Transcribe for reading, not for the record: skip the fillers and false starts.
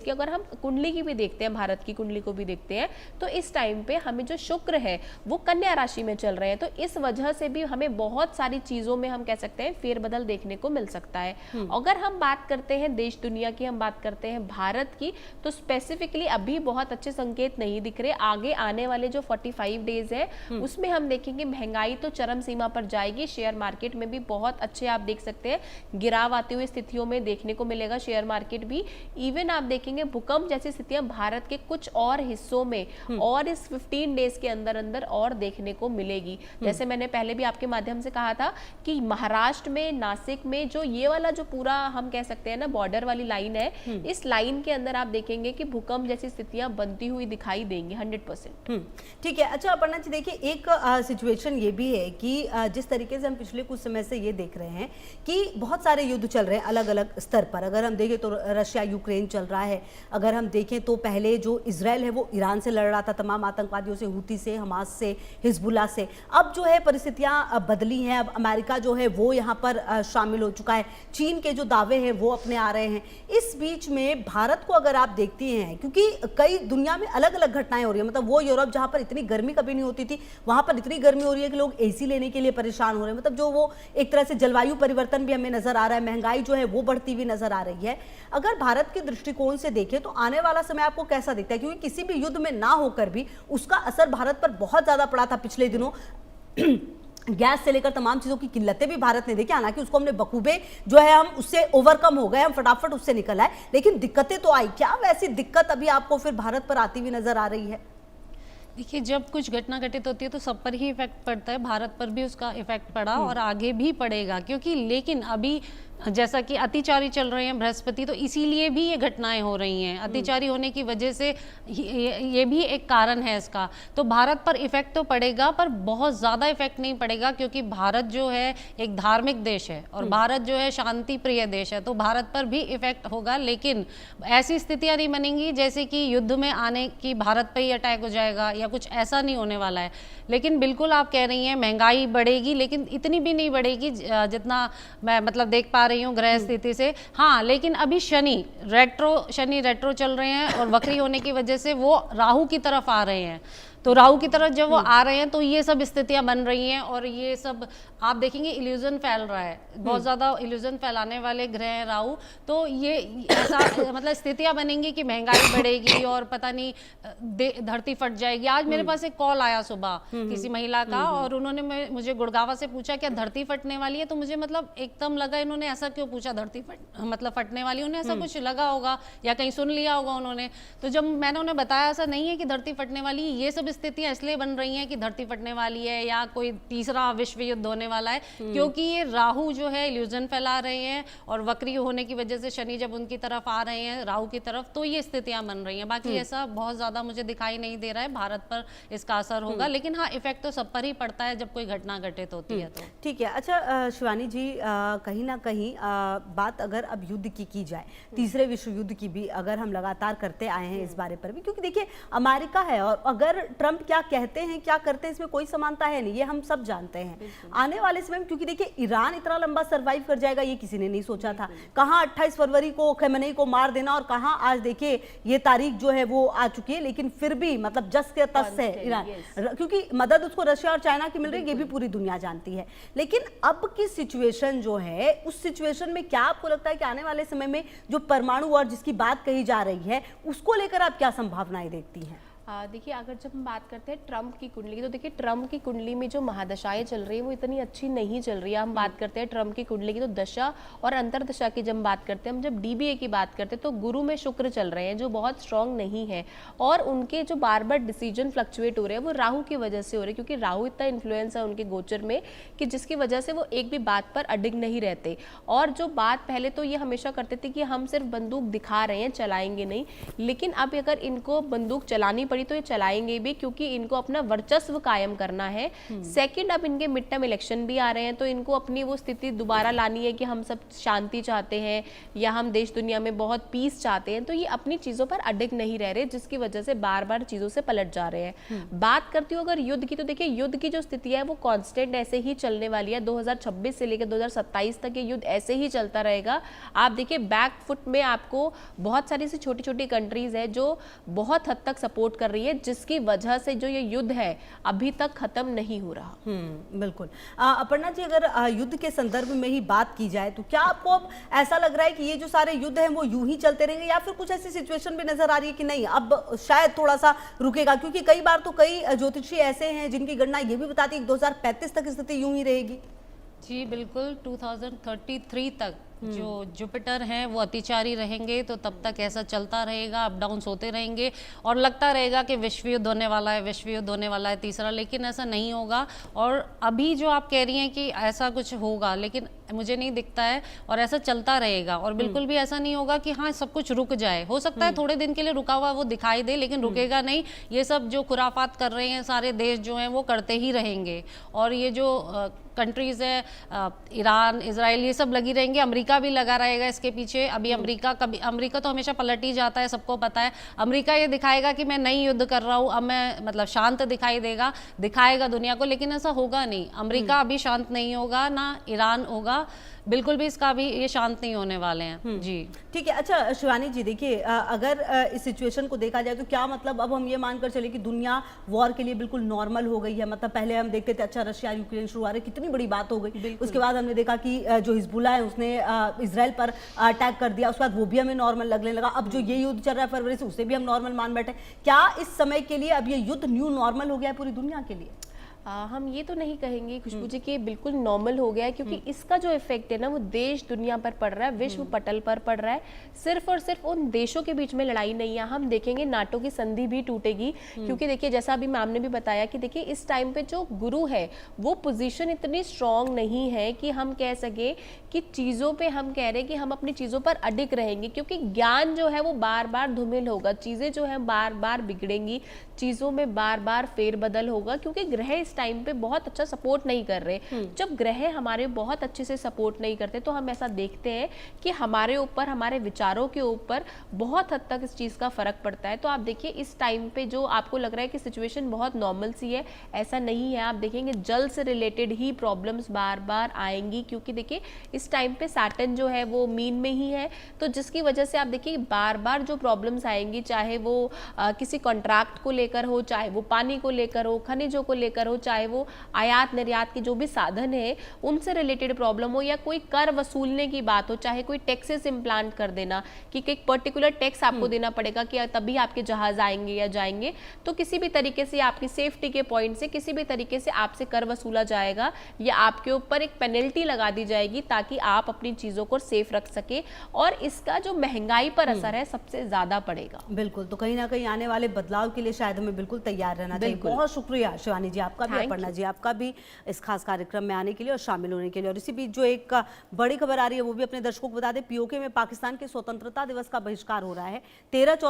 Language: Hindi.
कि अगर हम कुंडली की भी देखते हैं, भारत की कुंडली को भी देखते हैं, तो इस टाइम पे हमें जो शुक्र है वो कन्या राशि में चल रहे हैं, तो इस वजह से भी हमें बहुत सारी चीज़ों में हम कह सकते हैं फेरबदल देखने को मिल सकता है। अगर हम बात करते हैं देश दुनिया की, हम बात करते हैं भारत की, तो स्पेसिफिकली अभी बहुत अच्छे संकेत नहीं दिख रहे। आगे आने वाले जो 45 डेज है उसमें हम देखेंगे महंगाई तो चरम सीमा पर जाएगी, शेयर मार्केट में भी बहुत अच्छे आप देख सकते हैं गिराव आती हुई स्थितियों में देखने को मिलेगा शेयर मार्केट भी। इवन आप देखेंगे भूकंप जैसी स्थितियां भारत के कुछ और हिस्सों में और इस 15 डेज के अंदर अंदर और देखने को मिलेगी। जैसे मैंने पहले भी आपके माध्यम से कहा था कि महाराष्ट्र में, नासिक में जो ये वाला जो पूरा हम कह सकते हैं ना बॉर्डर वाली लाइन है, इस लाइन के अंदर आप देखेंगे कि भूकंप जैसी स्थितियां बनती हुई दिखाई देंगी 100%। ठीक है। अच्छा अपर्णा जी, देखिए एक सिचुएशन ये भी है कि जिस तरीके से हम पिछले कुछ समय से ये देख रहे हैं कि बहुत सारे युद्ध चल रहे हैं अलग अलग स्तर पर। अगर हम देखें तो रशिया यूक्रेन चल रहा है, अगर हम देखें तो पहले जो इजराइल है वो ईरान से लड़ रहा था, तमाम आतंकवादियों से, हूती से, हमास से, हिजबुल्ला से। अब जो है परिस्थितियां बदली हैं, अब अमेरिका जो है वो यहाँ पर शामिल हो चुका है, चीन के जो दावे हैं वो अपने आ रहे हैं। इस बीच में भारत को अगर आप देखती हैं, क्योंकि कई दुनिया में अलग अलग घटनाएं हो रही है, मतलब वो यूरोप जहाँ पर इतनी गर्मी कभी नहीं होती थी वहाँ पर इतनी गर्मी हो रही है कि लोग एसी लेने के लिए परेशान हो रहे हैं। मतलब जो वो एक तरह से जलवायु परिवर्तन भी हमें नजर आ रहा है, महंगाई जो है वो बढ़ती हुई नजर आ रही है। अगर भारत के दृष्टिकोण से देखें तो आने वाला समय आपको कैसा दिखता है, क्योंकि किसी भी युद्ध में ना होकर भी उसका असर भारत पर बहुत ज्यादा पड़ा था पिछले दिनों। गैस से लेकर तमाम चीजों की किल्लतें भी भारत ने देखी, हालांकि उसको हमने बखूबे जो है हम उससे ओवरकम हो गए, हम फटाफट उससे निकल आए, लेकिन दिक्कतें तो आई। क्या वैसी दिक्कत अभी आपको फिर भारत पर आती हुई नजर आ रही है? देखिए, जब कुछ घटना घटित होती है तो सब पर ही इफेक्ट पड़ता है, भारत पर भी उसका इफेक्ट पड़ा और आगे भी पड़ेगा, क्योंकि लेकिन अभी जैसा कि अतिचारी चल रहे हैं बृहस्पति, तो इसीलिए भी ये घटनाएं हो रही हैं। अतिचारी होने की वजह से ये भी एक कारण है इसका। तो भारत पर इफेक्ट तो पड़ेगा, पर बहुत ज़्यादा इफेक्ट नहीं पड़ेगा, क्योंकि भारत जो है एक धार्मिक देश है और भारत जो है शांति प्रिय देश है, तो भारत पर भी इफेक्ट होगा। लेकिन ऐसी स्थितियाँ नहीं बनेंगी जैसे कि युद्ध में आने की भारत पर ही अटैक हो जाएगा या कुछ ऐसा नहीं होने वाला है। लेकिन बिल्कुल आप कह रही हैं महंगाई बढ़ेगी, लेकिन इतनी भी नहीं बढ़ेगी जितना मैं मतलब देख पा रही हूँ ग्रह स्थिति से। हाँ, लेकिन अभी शनि रेट्रो चल रहे हैं और वक्री होने की वजह से वो राहु की तरफ आ रहे हैं। तो राहु की तरफ जब वो आ रहे हैं तो ये सब स्थितियां बन रही हैं और ये सब आप देखेंगे इल्यूजन फैल रहा है, बहुत ज़्यादा इल्यूजन फैलाने वाले ग्रह हैं राहु। तो ये ऐसा मतलब स्थितियां बनेंगी कि महंगाई बढ़ेगी और पता नहीं धरती फट जाएगी। आज मेरे पास एक कॉल आया सुबह किसी महिला का और उन्होंने मुझे गुड़गांव से पूछा क्या धरती फटने वाली है, तो मुझे मतलब एकदम लगा इन्होंने ऐसा क्यों पूछा, धरती मतलब फटने वाली, उन्हें ऐसा कुछ लगा होगा या कहीं सुन लिया होगा उन्होंने। तो जब मैंने उन्हें बताया ऐसा नहीं है कि धरती फटने वाली, ये सब स्थितियां इसलिए बन रही हैं कि धरती फटने वाली है या कोई तीसरा विश्व युद्ध होने वाला है, क्योंकि ये राहु जो है इल्यूजन फैला रहे हैं और वक्री होने की वजह से शनि जब उनकी तरफ आ रहे हैं राहु की तरफ, तो ये स्थितियां बन रही हैं। बाकी ऐसा बहुत ज्यादा मुझे दिखाई नहीं दे रहा है भारत पर इसका असर होगा, लेकिन हाँ इफेक्ट तो सब पर ही पड़ता है जब कोई घटना घटित होती है। तो ठीक है। अच्छा शिवानी जी, कहीं ना कहीं बात अगर अब युद्ध की जाए, तीसरे विश्व युद्ध की भी अगर हम लगातार करते आए हैं इस बारे पर भी, क्योंकि देखिए अमेरिका है और अगर ट्रंप क्या कहते हैं क्या करते हैं इसमें कोई समानता है नहीं, ये हम सब जानते हैं। आने वाले समय में क्योंकि देखिए ईरान इतना लंबा सरवाइव कर जाएगा ये किसी ने नहीं सोचा था। कहां 28 फरवरी को खमेनी को मार देना और कहां आज देखिए ये तारीख जो है वो आ चुकी है, लेकिन फिर भी मतलब जस के तस है ईरान, क्योंकि मदद उसको रशिया और चाइना की मिल रही है, ये भी पूरी दुनिया जानती है। लेकिन अब की सिचुएशन जो है, उस सिचुएशन में क्या आपको लगता है कि आने वाले समय में जो परमाणु वॉर जिसकी बात कही जा रही है उसको लेकर आप क्या संभावनाएं देखती हैं? देखिए, अगर जब हम बात करते हैं ट्रंप की कुंडली की, तो देखिए ट्रंप की कुंडली में जो महादशाएं चल रही है वो इतनी अच्छी नहीं चल रही है। हम बात करते हैं ट्रंप की कुंडली की तो दशा और अंतरदशा की जब बात करते हैं, हम जब डीबीए की बात करते हैं तो गुरु में शुक्र चल रहे हैं जो बहुत स्ट्रांग नहीं है, और उनके जो बार बार डिसीजन फ्लक्चुएट हो रहे हैं वो राहु की वजह से हो रहे हैं, क्योंकि राहु इतना इन्फ्लुएंस है उनके गोचर में कि जिसकी वजह से वो एक भी बात पर अडिग नहीं रहते। और जो बात पहले तो ये हमेशा करते थे कि हम सिर्फ बंदूक दिखा रहे हैं, चलाएंगे नहीं, लेकिन अब अगर इनको बंदूक चलानी पड़ी पड़ी तो ये चलाएंगे भी, क्योंकि इनको अपना वर्चस्व कायम करना है। सेकंड, अब इनके मिड टर्म इलेक्शन भी आ रहे हैं, तो इनको अपनी वो स्थिति दोबारा लानी है कि हम सब शांति चाहते हैं या हम देश दुनिया में बहुत पीस चाहते हैं। तो ये अपनी चीज़ों पर अडिग नहीं रह रहे, जिसकी वजह से बार बार चीज़ों से पलट जा रहे हैं। बात करती हूँ अगर युद्ध की, तो देखिए युद्ध की जो स्थिति है वो कांस्टेंट ऐसे ही चलने वाली है। 2026 से लेकर 2027 तक ये युद्ध ऐसे ही चलता रहेगा। आप देखिए बैक फुट में आपको बहुत सारी ऐसी छोटी छोटी कंट्रीज है जो बहुत हद तक सपोर्ट कर रही है, जिसकी वजह से जो ये युद्ध है अभी तक खत्म नहीं हो रहा। बिल्कुल। अपर्णा जी, अगर युद्ध के संदर्भ में ही बात की जाए तो क्या आपको अब ऐसा लग रहा है कि ये जो सारे युद्ध हैं वो यूं ही चलते रहेंगे, या फिर कुछ ऐसी सिचुएशन भी नजर आ रही है कि नहीं अब शायद थोड़ा सा रुकेगा? क्योंकि कई बार तो कई ज्योतिषी ऐसे हैं जिनकी गणना ये भी बताती है कि 2035 तक स्थिति यूं ही रहेगी। जी बिल्कुल, 2033 तक जो जुपिटर हैं वो अतिचारी रहेंगे, तो तब तक ऐसा चलता रहेगा, अप डाउन्स होते रहेंगे और लगता रहेगा कि विश्व युद्ध होने वाला है, विश्व युद्ध होने वाला है तीसरा, लेकिन ऐसा नहीं होगा। और अभी जो आप कह रही हैं कि ऐसा कुछ होगा, लेकिन मुझे नहीं दिखता है और ऐसा चलता रहेगा। और बिल्कुल भी ऐसा नहीं होगा कि हाँ सब कुछ रुक जाए। हो सकता है थोड़े दिन के लिए रुका हुआ वो दिखाई दे, लेकिन रुकेगा नहीं। ये सब जो खुराफात कर रहे हैं सारे देश जो हैं वो करते ही रहेंगे। और ये जो कंट्रीज है ईरान, इजराइल, ये सब लगी रहेंगे, अमेरिका भी लगा रहेगा इसके पीछे। अभी अमेरिका तो हमेशा पलट ही जाता है, सबको पता है। अमेरिका ये दिखाएगा कि मैं नहीं युद्ध कर रहा हूँ, अब मैं मतलब शांत दिखाएगा दुनिया को, लेकिन ऐसा होगा नहीं। अमेरिका अभी शांत नहीं होगा, ना ईरान होगा, बिल्कुल भी इसका भी ये शांत नहीं होने वाले हैं। जी ठीक है। अच्छा शिवानी जी, देखिए अगर इस सिचुएशन को देखा जाए तो क्या मतलब अब हम ये मानकर चले कि दुनिया वॉर के लिए बिल्कुल नॉर्मल हो गई है? मतलब पहले हम देखते थे अच्छा रशिया यूक्रेन शुरू आ रहे, कितनी बड़ी बात हो गई, उसके बाद हमने देखा कि जो हिजबुल्लाह है उसने इजराइल पर अटैक कर दिया, उसके बाद वो भी हमें नॉर्मल लगने लगा। अब जो ये युद्ध चल रहा है फरवरी से, उसे भी हम नॉर्मल मान बैठे। क्या इस समय के लिए अब ये युद्ध न्यू नॉर्मल हो गया है पूरी दुनिया के लिए? हम ये तो नहीं कहेंगे खुशबू जी कि बिल्कुल नॉर्मल हो गया है, क्योंकि इसका जो इफेक्ट है ना वो देश दुनिया पर पड़ रहा है, विश्व पटल पर पड़ रहा है। सिर्फ और सिर्फ उन देशों के बीच में लड़ाई नहीं है। हम देखेंगे नाटो की संधि भी टूटेगी, क्योंकि देखिए जैसा अभी मैम ने भी बताया कि देखिए इस टाइम पे जो गुरु है वो पोजीशन इतनी स्ट्रांग नहीं है कि हम कह सके कि चीज़ों पे हम कह रहे हैं कि हम अपनी चीज़ों पर अडिग रहेंगे, क्योंकि ज्ञान जो है वो बार बार धूमिल होगा, चीज़ें जो है बार बार बिगड़ेंगी, चीज़ों में बार बार फेरबदल होगा, क्योंकि ग्रह इस टाइम पे बहुत अच्छा सपोर्ट नहीं कर रहे। जब ग्रह हमारे बहुत अच्छे से सपोर्ट नहीं करते तो हम ऐसा देखते हैं कि हमारे ऊपर, हमारे विचारों के ऊपर बहुत हद तक इस चीज़ का फर्क पड़ता है। तो आप देखिए इस टाइम पे जो आपको लग रहा है कि सिचुएशन बहुत नॉर्मल सी है, ऐसा नहीं है। आप देखेंगे जल से रिलेटेड ही प्रॉब्लम्स बार बार आएंगी, क्योंकि देखिए इस टाइम पे सैटर्न जो है वो मीन में ही है, तो जिसकी वजह से आप देखिए बार बार जो प्रॉब्लम्स आएंगी, चाहे वो किसी कॉन्ट्रैक्ट को लेकर हो, चाहे वो पानी को लेकर हो, खनिजों को लेकर हो, चाहे वो आयात निर्यात के जो भी साधन है उनसे रिलेटेड प्रॉब्लम हो, या कोई कर वसूलने की बात हो, चाहे कोई टैक्सेस इम्प्लांट कर देना कि एक पर्टिकुलर टैक्स आपको देना पड़ेगा कि तभी आपके जहाज आएंगे या जाएंगे, तो किसी भी तरीके से आपकी सेफ्टी के पॉइंट से किसी भी तरीके से आपसे कर वसूला जाएगा या आपके ऊपर एक पेनल्टी लगा दी जाएगी ताकि आप अपनी चीजों को सेफ रख सके, और इसका जो महंगाई पर असर है सबसे ज्यादा पड़ेगा। बिल्कुल, तो कहीं ना कहीं आने वाले बदलाव के लिए शायद हमें बिल्कुल तैयार रहना चाहिए। बहुत शुक्रिया शिवानी जी आपका भी, अपर्णा जी आपका भी इस खास कार्यक्रम में आने के लिए और शामिल होने के लिए। और इसी बीच जो एक बड़ी खबर आ रही है वो भी अपने दर्शकों को बता दें, पीओके में पाकिस्तान के स्वतंत्रता दिवस का बहिष्कार हो रहा है। 13-14